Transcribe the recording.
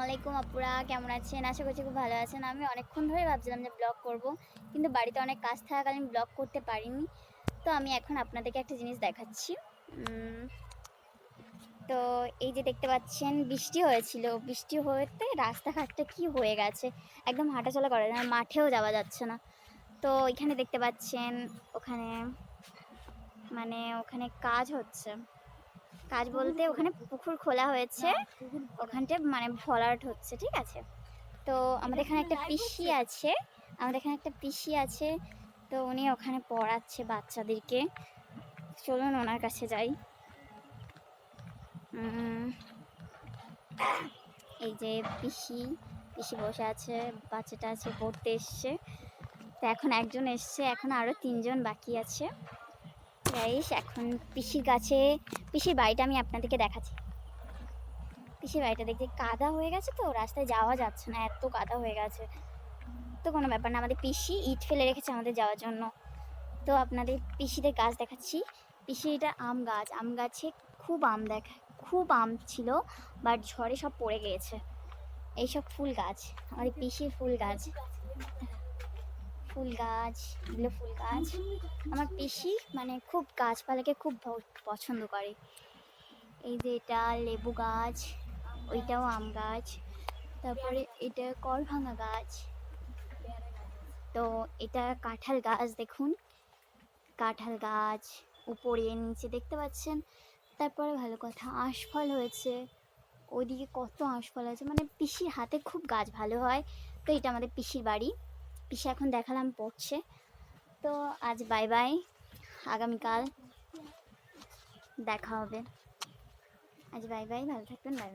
আলাইকুম আপুরা, কেমন আছেন? আশা করছি খুব ভালো আছেন। আমি অনেকক্ষণ ধরে ভাবছিলাম যে ব্লগ করব, কিন্তু বাড়িতে অনেক কাজ থাকাকালীন ব্লগ করতে পারিনি। তো আমি এখন আপনাদেরকে একটা জিনিস দেখাচ্ছি। তো এই যে দেখতে পাচ্ছেন, বৃষ্টি হয়েছিল, বৃষ্টি হতে রাস্তাঘাটটা কি হয়ে গেছে, একদম হাঁটাচলা করা যায় না, মাঠেও যাওয়া যাচ্ছে না। তো এখানে দেখতে পাচ্ছেন ওখানে ওখানে কাজ হচ্ছে। কাজ বলতে ওখানে পুকুর খোলা হয়েছে, ওখানটা ভরাট হচ্ছে, ঠিক আছে। তো আমাদের এখানে একটা পিসি আছে, তো উনি ওখানে পড়াচ্ছে বাচ্চাদেরকে। চলুন ওনার কাছে যাই। এই যে পিসি পিসি বসে আছে, বাচ্চাটা আছে, পড়তে এসছে। তো এখন একজন এসছে, এখন আরো 3জন বাকি আছে। গাইস, এখন পিসির বাড়িটা আমি আপনাদেরকে দেখাচ্ছি। পিসির বাড়িটা দেখতে কাদা হয়ে গেছে, তো রাস্তায় যাওয়া যাচ্ছে না, এত কাদা হয়ে গেছে। তো কোনো ব্যাপার না, আমাদের পিসি ইট ফেলে রেখেছে আমাদের যাওয়ার জন্য। তো আপনাদের পিসিদের গাছ দেখাচ্ছি। পিসিটা আম গাছে খুব আম ছিল, বাট ঝড়ে সব পড়ে গিয়েছে। এইসব ফুল গাছ, আমাদের পিসির ফুল গাছ, এগুলো ফুল গাছ। আমার পিসি খুব গাছপালাকে খুব পছন্দ করে। এই যে এটা লেবু গাছ, ওইটাও আম গাছ, তারপরে এটা করভাঙা গাছ, তো এটা কাঁঠাল গাছ। দেখুন, কাঁঠাল গাছ উপরে নিচে দেখতে পাচ্ছেন। তারপরে ভালো কথা, আঁশফল হয়েছে, ওইদিকে কত আঁশফল আছে, পিসির হাতে খুব গাছ ভালো হয়। তো এটা আমাদের পিসির বাড়ি। পিসি এখন দেখালাম পড়ছে। তো আজ বাই বাই, আগামীকাল দেখা হবে। আজ বাই বাই, ভালো থাকবেন, বাই বাই।